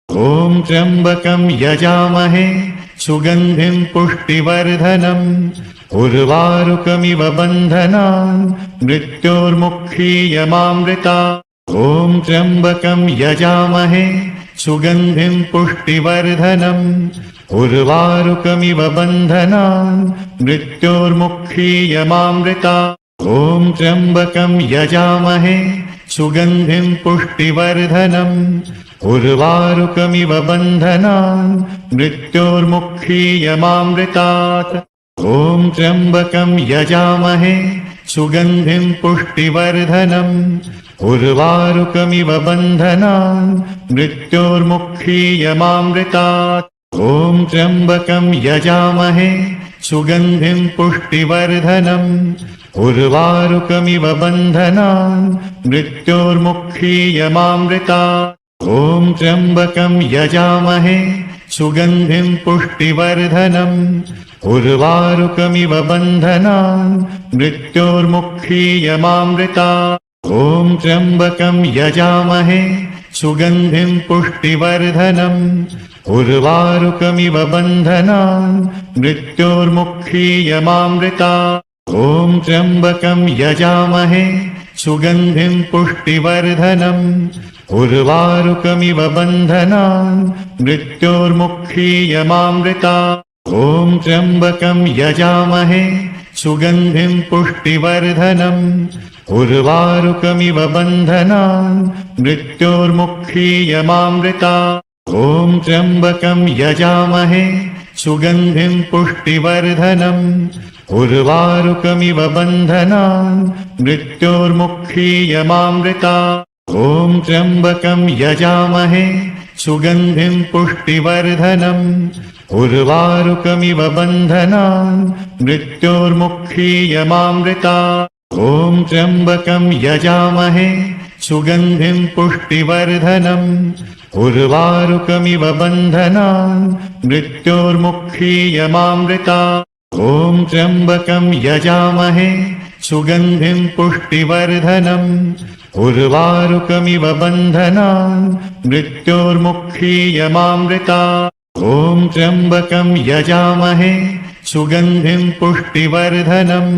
ॐ त्र्यम्बकं यजामहे सुगन्धिं पुष्टिवर्धनम् उर्वारुकमिव बन्धनान् मृत्योर्मुक्षीयमामृतात्। ॐ त्र्यम्बकं यजामहे सुगन्धिं पुष्टिवर्धनम् उर्वारुकमिव बन्धनान् मृत्योर्मुक्षीयमामृतात्। ॐ त्र्यम्बकं यजामहे सुगन्धिं पुष्टिवर्धनम् उर्वारुकमिव बन्धनान् मृत्योर्मुक्षीयमामृतात्। ॐ त्र्यम्बकं यजामहे सुगन्धिं पुष्टिवर्धनम् उर्वारुकमिव बन्धनान् मृत्योर्मुक्षीयमामृतात्। ॐ त्र्यम्बकं यजामहे सुगन्धिं पुष्टिवर्धनम् उर्वारुकमिव बन्धनान् मृत्योर्मुक्षीयमामृतात्। ॐ त्र्यम्बकं यजामहे सुगन्धिं पुष्टिवर्धनम् उर्वारुकमिव बन्धनान् मृत्योर्मुक्षीयमामृतात्। ॐ त्र्यम्बकं यजामहे सुगन्धिं पुष्टिवर्धनम् उर्वारुकमिव बन्धनान् मृत्योर्मुक्षीयमामृतात्। ॐ त्र्यम्बकं यजामहे सुगन्धिं पुष्टिवर्धनम् उर्वारुकमिव बन्धनान् मृत्योर्मुक्षीयमामृतात्। ॐ त्र्यम्बकं यजामहे सुगन्धिं पुष्टिवर्धनम् उर्वारुकमिव बन्धनान् मृत्योर्मुक्षीयमामृतात्। ॐ त्र्यम्बकं यजामहे सुगन्धिं पुष्टिवर्धनम् उर्वारुकमिव बन्धनान् मृत्योर्मुक्षीयमामृतात्। ॐ त्र्यम्बकं यजामहे सुगन्धिं पुष्टिवर्धनम् उर्वारुकमिव बन्धनान् मृत्योर्मुक्षीयमामृतात्। ॐ त्र्यम्बकं यजामहे सुगन्धिं पुष्टिवर्धनम् उर्वारुकमिव बन्धनान् मृत्योर्मुक्षीयमामृतात्। ॐ त्र्यम्बकं यजामहे सुगन्धिं पुष्टिवर्धनम् उर्वारुकमिव बन्धनान् मृत्योर्मुक्षीयमामृतात्। ॐ त्र्यम्बकं यजामहे सुगन्धिं पुष्टिवर्धनम्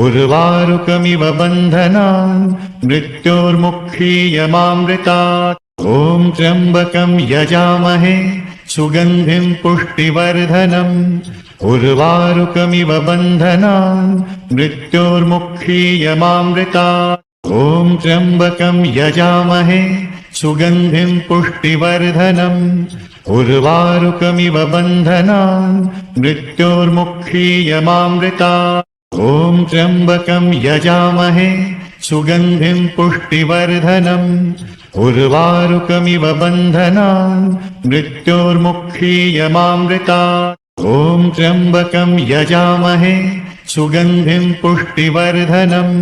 उर्वारुकमिव बन्धनान् मृत्योर्मुक्षीयमामृतात्। ॐ त्र्यम्बकं यजामहे सुगन्धिं पुष्टिवर्धनम् उर्वारुकमिव बन्धनान् मृत्योर्मुक्षीयमामृतात्। ॐ त्र्यम्बकं यजामहे सुगन्धिं पुष्टिवर्धनम् उर्वारुकमिव बन्धनान् मृत्योर्मुक्षीयमामृतात्। ॐ त्र्यम्बकं यजामहे सुगन्धिं पुष्टिवर्धनम् उर्वारुकमिव बन्धनान् मृत्योर्मुक्षीयमामृतात्। ॐ त्र्यम्बकं यजामहे सुगन्धिं पुष्टिवर्धनम्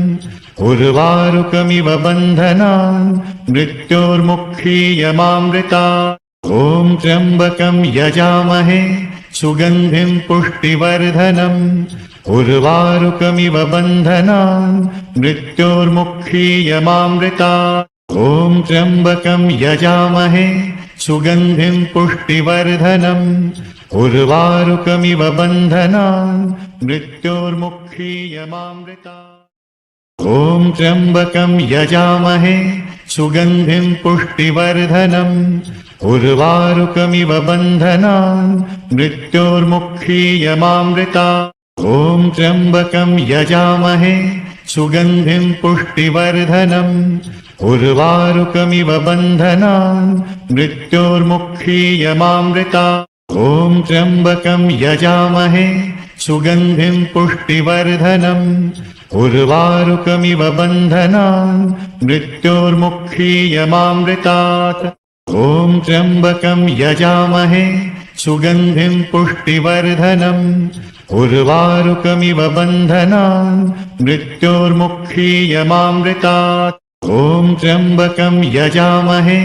उर्वारुकमिव बन्धनान् मृत्योर्मुक्षीयमामृतात्। ॐ त्र्यम्बकं यजामहे सुगन्धिं पुष्टिवर्धनम् उर्वारुकमिव बन्धनान् मृत्योर्मुक्षीयमामृतात्। ॐ त्र्यम्बकं यजामहे सुगन्धिं पुष्टिवर्धनम् उर्वारुकमिव बन्धनान् मृत्योर्मुक्षीयमामृतात्। ॐ त्र्यम्बकं यजामहे सुगन्धिं पुष्टिवर्धनम् उर्वारुकमिव बन्धनान् मृत्योर्मुक्षीयमामृतात्। ॐ त्र्यम्बकं यजामहे सुगन्धिं पुष्टिवर्धनम् उर्वारुकमिव बन्धनान् मृत्योर्मुक्षीयमामृतात्। ॐ त्र्यम्बकं यजामहे सुगन्धिं पुष्टिवर्धनम् उर्वारुकमिव बन्धनान् मृत्योर्मुक्षीयमामृतात्। ॐ त्र्यम्बकं यजामहे सुगन्धिं पुष्टिवर्धनम् उर्वारुकमिव बन्धनान् मृत्योर्मुक्षीयमामृतात्। ॐ त्र्यम्बकं यजामहे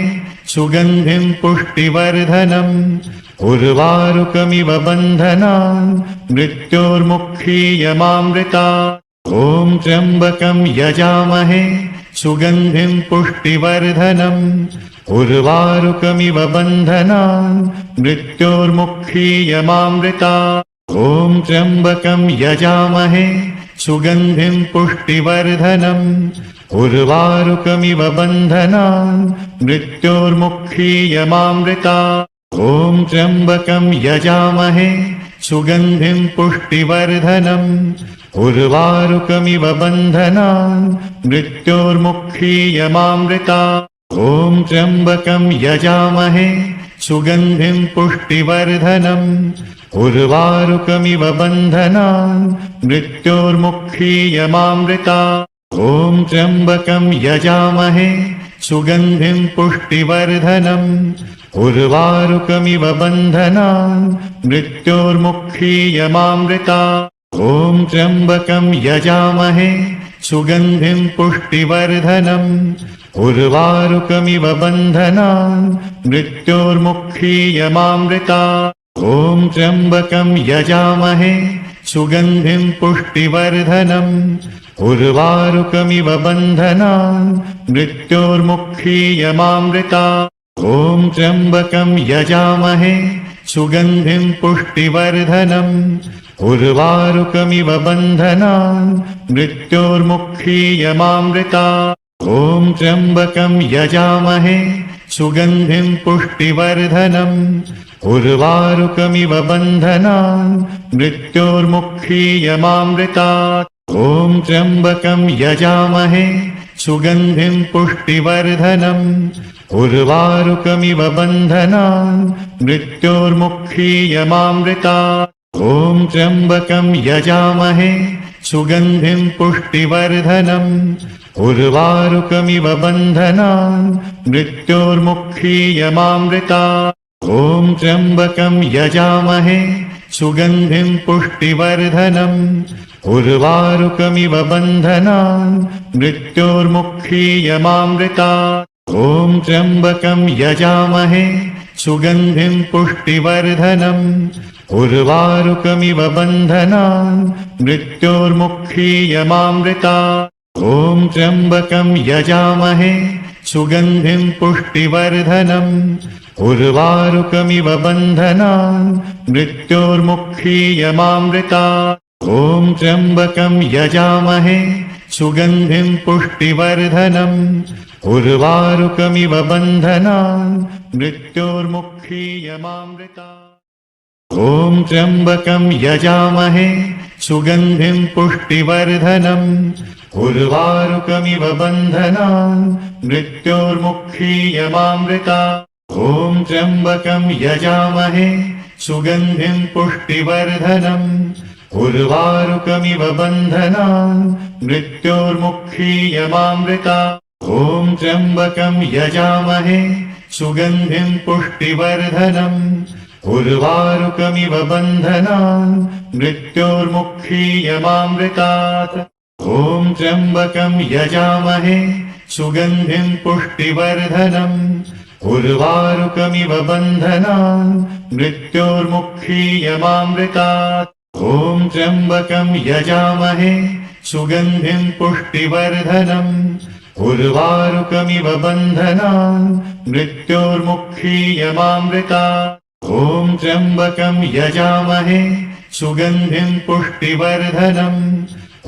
सुगन्धिं पुष्टिवर्धनम् उर्वारुकमिव बन्धनान् मृत्योर्मुक्षीयमामृतात्। ॐ त्र्यम्बकं यजामहे सुगन्धिं पुष्टिवर्धनम् उर्वारुकमिव बन्धनान् मृत्योर्मुक्षीयमामृतात् ॐ त्र्यम्बकं यजामहे सुगन्धिं पुष्टिवर्धनम् उर्वारुकमिव बन्धनान् मृत्योर्मुक्षीयमामृतात् ॐ त्र्यम्बकं यजामहे सुगन्धिं पुष्टिवर्धनम् उर्वारुकमिव बन्धनान् मृत्योर्मुक्षीयमामृतात् ॐ त्र्यम्बकं यजामहे सुगन्धिं पुष्टिवर्धनम् उर्वारुकमिव बन्धनान् मृत्योर्मुक्षीयमामृतात् ॐ त्र्यम्बकं यजामहे सुगन्धिं पुष्टिवर्धनम् उर्वारुकमिव बन्धनान् मृत्योर्मुक्षीयमामृतात् ॐ त्र्यम्बकं यजामहे सुगन्धिं पुष्टिवर्धनम् उर्वारुकमिव बन्धनान् मृत्योर्मुक्षीयमामृतात् ॐ त्र्यम्बकं यजामहे सुगन्धिं पुष्टिवर्धनम् उर्वारुकमिव बन्धनान् मृत्योर्मुक्षीयमामृतात् ॐ त्र्यम्बकं यजामहे सुगन्धिं पुष्टिवर्धनम् उर्वारुकमिव बन्धनान् मृत्योर्मुक्षीयमामृतात् ॐ त्र्यम्बकं यजामहे सुगन्धिं पुष्टिवर्धनम् उर्वारुकमिव बन्धनान् मृत्योर्मुक्षीयमामृतात् ॐ त्र्यम्बकं यजामहे सुगन्धिं पुष्टिवर्धनम् उर्वारुकमिव बन्धनान् मृत्योर्मुक्षीयमामृतात् ॐ त्र्यम्बकं यजामहे सुगन्धिं पुष्टिवर्धनम् उर्वारुकमिव बन्धनान् मृत्योर्मुक्षीयमामृतात् ॐ त्र्यम्बकं यजामहे सुगन्धिं पुष्टिवर्धनम् उर्वारुकमिव बन्धनान् मृत्योर्मुक्षीयमामृतात् ॐ त्र्यम्बकं यजामहे सुगन्धिं पुष्टिवर्धनम् उर्वारुकमिव बन्धनान् मृत्योर्मुक्षीयमामृतात् ॐ त्र्यम्बकं यजामहे सुगन्धिं पुष्टिवर्धनम् उर्वारुकमिव बन्धनान् मृत्योर्मुक्षीयमामृतात् ॐ त्र्यम्बकं यजामहे सुगन्धिं पुष्टिवर्धनम् उर्वारुकमिव बन्धनान् मृत्योर्मुक्षीयमामृतात् ॐ त्र्यम्बकं यजामहे सुगन्धिं पुष्टिवर्धनम् उर्वारुकमिव बन्धनान् मृत्योर्मुक्षीयमामृतात् ॐ त्र्यम्बकं यजामहे सुगन्धिं पुष्टिवर्धनम् उर्वारुकमिव बन्धनान् मृत्योर्मुक्षीयमामृतात् ॐ त्र्यम्बकं यजामहे सुगन्धिं पुष्टिवर्धनम् उर्वारुकमिव बन्धनान् मृत्योर्मुक्षीयमामृतात् ॐ त्र्यम्बकं यजामहे सुगन्धिं पुष्टिवर्धनम् उर्वारुकमिव बन्धनान् मृत्योर्मुक्षीयमामृतात् ॐ त्र्यम्बकं यजामहे सुगन्धिं पुष्टिवर्धनम् उर्वारुकमिव बन्धनान् मृत्योर्मुक्षीयमामृतात् ॐ त्र्यम्बकं यजामहे सुगन्धिं पुष्टिवर्धनम्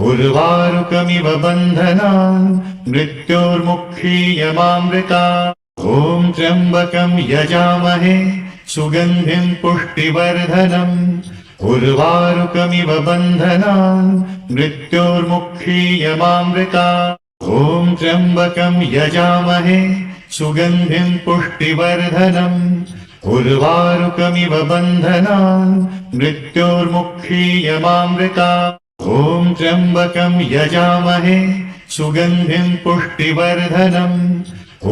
उर्वारुकमिव बन्धनान् मृत्योर्मुक्षीयमामृतात् ॐ त्र्यम्बकं यजामहे सुगन्धिं पुष्टिवर्धनम् उर्वारुकमिव बन्धनान् मृत्योर्मुक्षीयमामृतात् ॐ त्र्यम्बकं यजामहे सुगन्धिं पुष्टिवर्धनम् उर्वारुकमिव बन्धनान् मृत्योर्मुक्षीयमामृतात् ॐ त्र्यम्बकं यजामहे सुगन्धिं पुष्टिवर्धनम्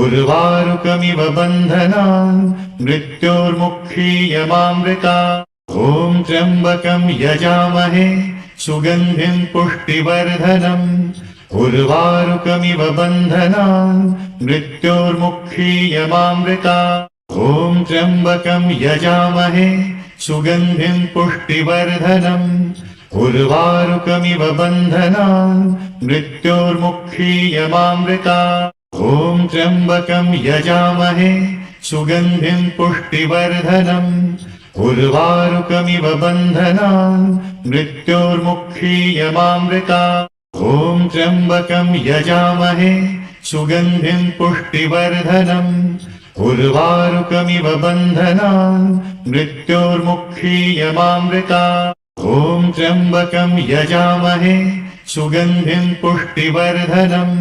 उर्वारुकमिव बन्धनान् मृत्योर्मुक्षीयमामृतात् ॐ त्र्यम्बकं यजामहे सुगन्धिं पुष्टिवर्धनम् उर्वारुकमिव बन्धनान् मृत्योर्मुक्षीयमामृतात् ॐ त्र्यम्बकं यजामहे सुगन्धिं पुष्टिवर्धनम् उर्वारुकमिव बन्धनान् मृत्योर्मुक्षीयमामृतात् ॐ त्र्यम्बकं यजामहे सुगन्धिं पुष्टिवर्धनम् उर्वारुकमिव बन्धनान् मृत्योर्मुक्षीयमामृतात् ॐ त्र्यम्बकं यजामहे सुगन्धिं पुष्टिवर्धनम् उर्वारुकमिव बन्धनान् मृत्योर्मुक्षीयमामृतात् ॐ त्र्यम्बकं यजामहे सुगन्धिं पुष्टिवर्धनम्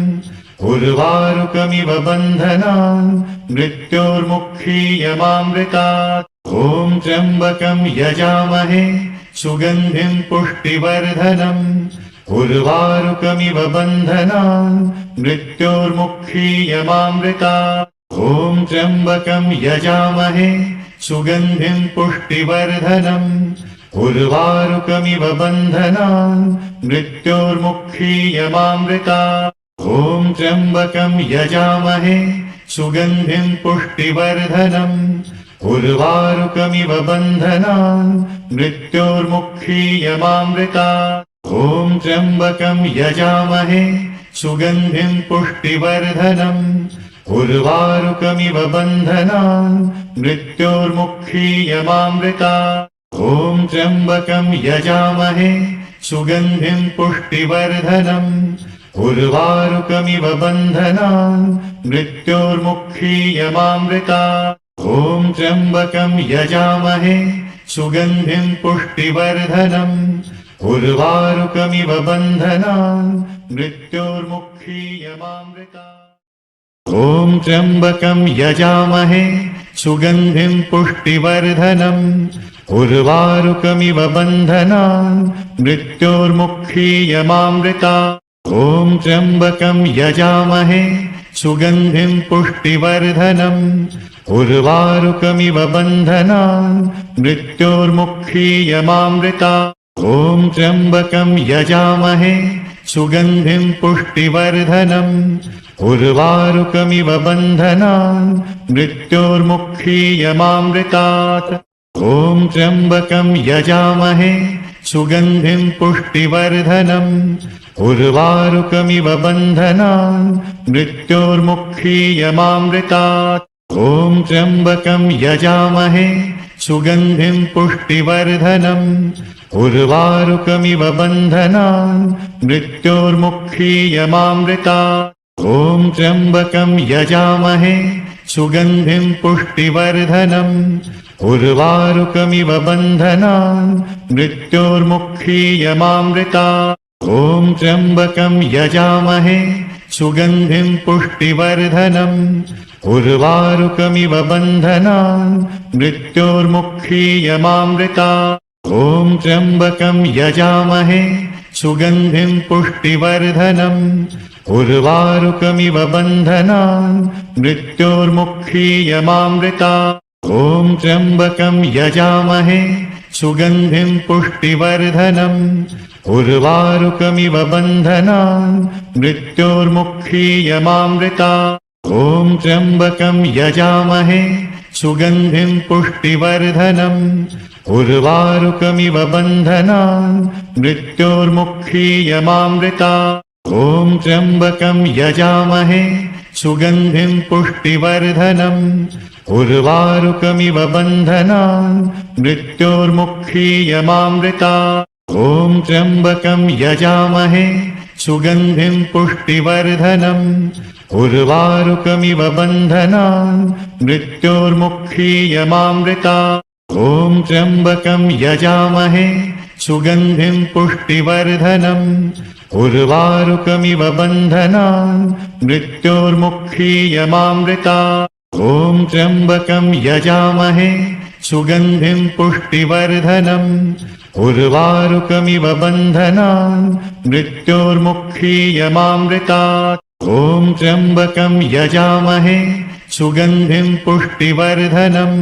उर्वारुकमिव बन्धनान् मृत्योर्मुक्षीयमामृतात् ॐ त्र्यम्बकं यजामहे सुगन्धिं पुष्टिवर्धनम् उर्वारुकमिव बन्धनान् मृत्योर्मुक्षीयमामृतात् ॐ त्र्यम्बकं यजामहे सुगन्धिं पुष्टिवर्धनम् उर्वारुकमिव बन्धनान् मृत्योर्मुक्षीयमामृतात् ॐ त्र्यम्बकं यजामहे सुगन्धिं पुष्टिवर्धनम् उर्वारुकमिव बन्धनान् मृत्योर्मुक्षीयमामृतात् ॐ त्र्यम्बकं यजामहे सुगन्धिं पुष्टिवर्धनम् उर्वारुकमिव बन्धनान् मृत्योर्मुक्षीयमामृतात् ॐ त्र्यम्बकं यजामहे सुगन्धिं पुष्टिवर्धनम् उर्वारुकमिव बन्धनान् मृत्योर्मुक्षीयमामृतात् ॐ त्र्यम्बकं यजामहे सुगन्धिं पुष्टिवर्धनम् उर्वारुकमिव बन्धनान् मृत्योर्मुक्षीयमामृतात् ॐ त्र्यम्बकं यजामहे सुगन्धिं पुष्टिवर्धनम् उर्वारुकमिव बन्धनान् मृत्योर्मुक्षीयमामृतात् ॐ त्र्यम्बकं यजामहे सुगन्धिं पुष्टिवर्धनम् उर्वारुकमिव बन्धनान् मृत्योर्मुक्षीयमामृतात् ॐ त्र्यम्बकं यजामहे सुगन्धिं पुष्टिवर्धनम् उर्वारुकमिव बन्धनान् मृत्योर्मुक्षीयमामृतात् ॐ त्र्यम्बकं यजामहे सुगन्धिं पुष्टिवर्धनम् उर्वारुकमिव बन्धनान् मृत्योर्मुक्षीयमामृतात् ॐ त्र्यम्बकं यजामहे सुगन्धिं पुष्टिवर्धनम् उर्वारुकमिव बन्धनान् मृत्योर्मुक्षीयमामृतात् ॐ त्र्यम्बकं यजामहे सुगन्धिं पुष्टिवर्धनम् उर्वारुकमिव बन्धनान् मृत्योर्मुक्षीयमामृतात् ॐ त्र्यम्बकं यजामहे सुगन्धिं पुष्टिवर्धनम् उर्वारुकमिव बन्धनान् मृत्योर्मुक्षीयमामृतात् ॐ त्र्यम्बकं यजामहे सुगन्धिं पुष्टिवर्धनम् उर्वारुकमिव बन्धनान् मृत्योर्मुक्षीयमामृतात् ॐ त्र्यम्बकं यजामहे सुगन्धिं पुष्टिवर्धनम् उर्वारुकमिव बन्धनान् मृत्योर्मुक्षीयमामृतात् ॐ त्र्यम्बकं यजामहे सुगन्धिं पुष्टिवर्धनम् उर्वारुकमिव बन्धनान् मृत्योर्मुक्षीयमामृतात् ॐ त्र्यम्बकं यजामहे सुगन्धिं पुष्टिवर्धनम् उर्वारुकमिव बन्धनान् मृत्योर्मुक्षीयमामृतात् ॐ त्र्यम्बकं यजामहे सुगन्धिं पुष्टिवर्धनम् उर्वारुकमिव बन्धनान् मृत्योर्मुक्षीयमामृतात् ॐ त्र्यम्बकं यजामहे सुगन्धिं पुष्टिवर्धनम् उर्वारुकमिव बन्धनान् मृत्योर्मुक्षीयमामृतात् ॐ त्र्यम्बकं यजामहे सुगन्धिं पुष्टिवर्धनम् उर्वारुकमिव बन्धनान् मृत्योर्मुक्षीयमामृतात् ॐ त्र्यम्बकं यजामहे सुगन्धिं पुष्टिवर्धनम्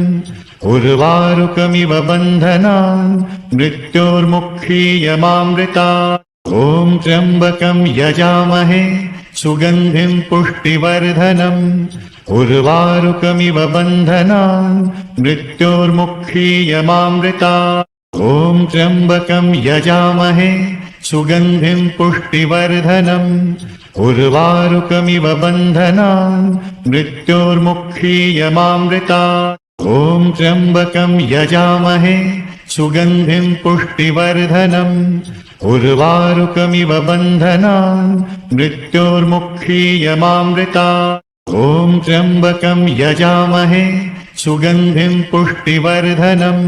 उर्वारुकमिव बन्धनान् मृत्योर्मुक्षीयमामृतात् ॐ त्र्यम्बकं यजामहे सुगन्धिं पुष्टिवर्धनम् उर्वारुकमिव बन्धनान् मृत्योर्मुक्षीयमामृतात् ॐ त्र्यम्बकं यजामहे सुगन्धिं पुष्टिवर्धनम् उर्वारुकमिव बन्धनान् मृत्योर्मुक्षीयमामृतात् ॐ त्र्यम्बकं यजामहे सुगन्धिं पुष्टिवर्धनम् उर्वारुकमिव बन्धनान् मृत्योर्मुक्षीयमामृतात् ॐ त्र्यम्बकं यजामहे सुगन्धिं पुष्टिवर्धनम्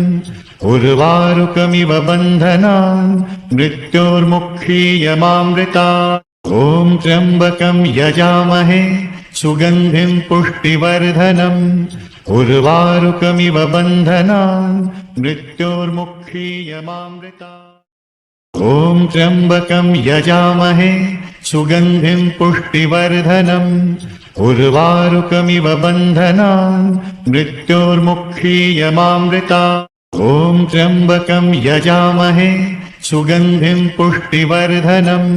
उर्वारुकमिव बन्धनान् मृत्योर्मुक्षीयमामृतात् ॐ त्र्यम्बकं यजामहे सुगन्धिं पुष्टिवर्धनम् उर्वारुकमिव बन्धनान् मृत्योर्मुक्षीयमामृतात् ॐ त्र्यम्बकं यजामहे सुगन्धिं पुष्टिवर्धनम् उर्वारुकमिव बन्धनान् मृत्योर्मुक्षीयमामृतात् ॐ त्र्यम्बकं यजामहे सुगन्धिं पुष्टिवर्धनम्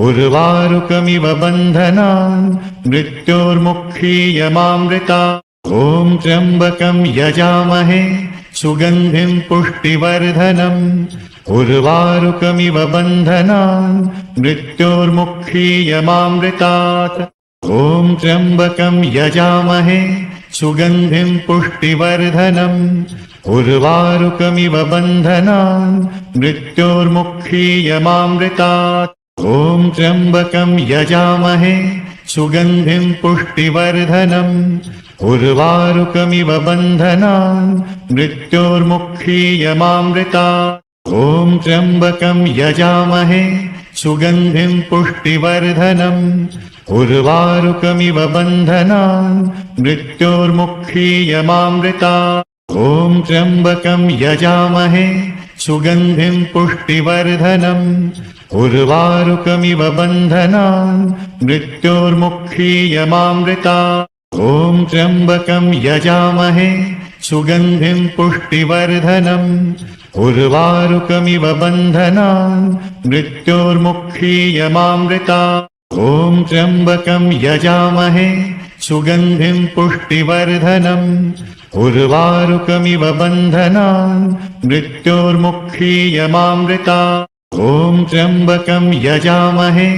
उर्वारुकमिव बन्धनान् मृत्योर्मुक्षीयमामृतात् ॐ त्र्यम्बकं यजामहे सुगन्धिं पुष्टिवर्धनम् उर्वारुकमिव बन्धनान् मृत्योर्मुक्षीयमामृतात् ॐ त्र्यम्बकं यजामहे सुगन्धिं पुष्टिवर्धनम् उर्वारुकमिव बन्धनान् मृत्योर्मुक्षीयमामृतात् ॐ त्र्यम्बकं यजामहे सुगन्धिं पुष्टिवर्धनम् उर्वारुकमिव बन्धनान् मृत्योर्मुक्षीयमामृतात् ॐ त्र्यम्बकं यजामहे सुगन्धिं पुष्टिवर्धनम् उर्वारुकमिव बन्धनान् मृत्योर्मुक्षीयमामृतात् ॐ त्र्यम्बकं यजामहे सुगन्धिं पुष्टिवर्धनम् उर्वारुकमिव बन्धनान् मृत्योर्मुक्षीयमामृतात् ॐ त्र्यम्बकं यजामहे सुगन्धिं पुष्टिवर्धनम् उर्वारुकमिव बन्धनान् मृत्योर्मुक्षीयमामृतात् ॐ त्र्यम्बकं यजामहे सुगन्धिं पुष्टिवर्धनम् उर्वारुकमिव बन्धनान् मृत्योर्मुक्षीयमामृतात् ॐ त्र्यम्बकं यजामहे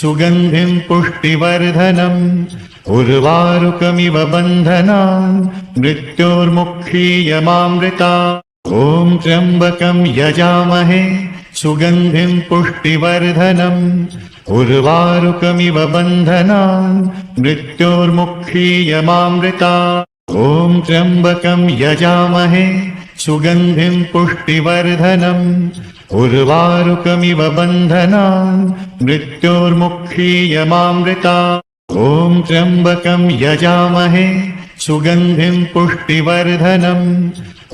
सुगन्धिं पुष्टिवर्धनम् उर्वारुकमिव बन्धनान् मृत्योर्मुक्षीयमामृतात् ॐ त्र्यम्बकं यजामहे सुगन्धिं पुष्टिवर्धनम् उर्वारुकमिव बन्धनान् मृत्योर्मुक्षीयमामृतात् ॐ त्र्यम्बकं यजामहे सुगन्धिं पुष्टिवर्धनम् उर्वारुकमिव बन्धनान् मृत्योर्मुक्षीयमामृतात् ॐ त्र्यम्बकं यजामहे सुगन्धिं पुष्टिवर्धनम्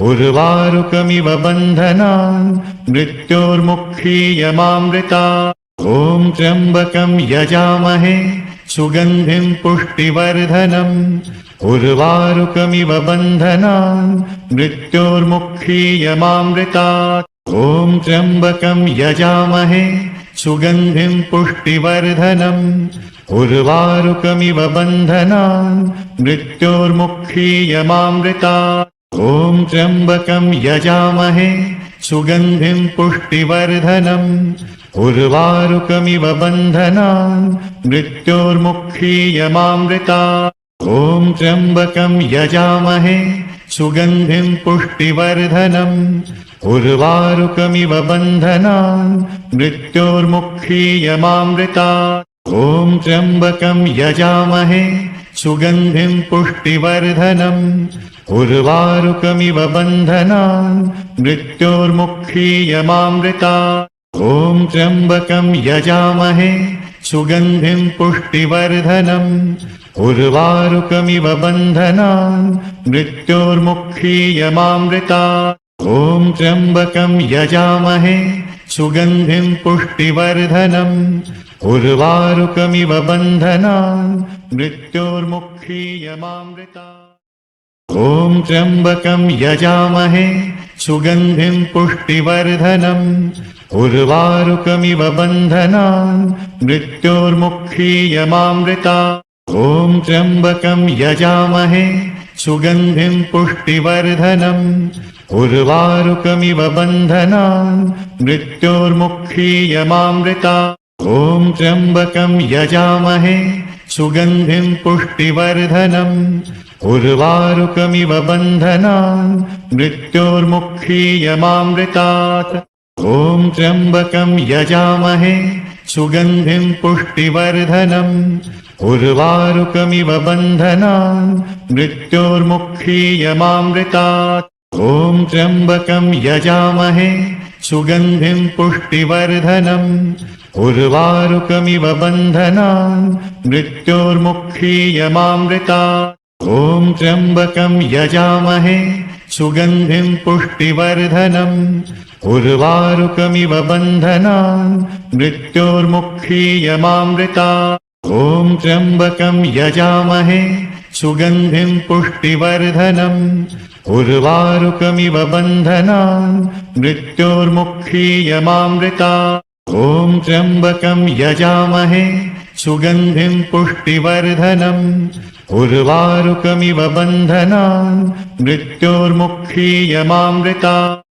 उर्वारुकमिव बन्धनान् मृत्योर्मुक्षीयमामृतात् ॐ त्र्यम्बकं यजामहे सुगन्धिं पुष्टिवर्धनम् उर्वारुकमिव बन्धनान् मृत्योर्मुक्षीयमामृतात् ॐ त्र्यम्बकं यजामहे सुगन्धिं पुष्टिवर्धनम् उर्वारुकमिव बन्धनान् मृत्योर्मुक्षीयमामृतात् ॐ त्र्यम्बकं यजामहे सुगन्धिं पुष्टिवर्धनम् उर्वारुकमिव बन्धनान् मृत्योर्मुक्षीयमामृतात् ॐ त्र्यम्बकं यजामहे सुगन्धिं पुष्टिवर्धनम् उर्वारुकमिव बन्धनान् मृत्योर्मुक्षीयमामृतात् ॐ त्र्यम्बकं यजामहे सुगन्धिं पुष्टिवर्धनम् उर्वारुकमिव बन्धनान् मृत्योर्मुक्षीयमामृतात् ॐ त्र्यम्बकं यजामहे सुगन्धिं पुष्टिवर्धनम् उर्वारुकमिव बन्धनान् मृत्योर्मुक्षीयमामृतात् ॐ त्र्यम्बकं यजामहे सुगन्धिं पुष्टिवर्धनम् उर्वारुकमिव बन्धनान् मृत्योर्मुक्षीयमामृतात् ॐ त्र्यम्बकं यजामहे सुगन्धिं पुष्टिवर्धनम् उर्वारुकमिव बन्धनान् मृत्योर्मुक्षीयमामृतात् ॐ त्र्यम्बकं यजामहे सुगन्धिं पुष्टिवर्धनम् उर्वारुकमिव बन्धनान् मृत्योर्मुक्षीयमामृतात् ॐ त्र्यम्बकं यजामहे सुगन्धिं पुष्टिवर्धनम् उर्वारुकमिव बन्धनान् मृत्योर्मुक्षीयमामृतात् ॐ त्र्यम्बकं यजामहे सुगन्धिं पुष्टिवर्धनम् उर्वारुकमिव बन्धनान् मृत्योर्मुक्षीयमामृतात् ॐ त्र्यम्बकं यजामहे सुगन्धिं पुष्टिवर्धनम् उर्वारुकमिव बन्धनान् मृत्योर्मुक्षीयमामृतात् ॐ त्र्यम्बकं यजामहे सुगन्धिं पुष्टिवर्धनम् उर्वारुकमिव बन्धनान् मृत्योर्मुक्षीयमामृतात् ॐ त्र्यम्बकं यजामहे सुगन्धिं पुष्टिवर्धनम् उर्वारुकमिव बन्धनान् मृत्योर्मुक्षीयमामृतात् ॐ त्र्यम्बकं यजामहे सुगन्धिं पुष्टिवर्धनम् उर्वारुकमिव बन्धनान् मृत्योर्मुक्षीयमामृतात्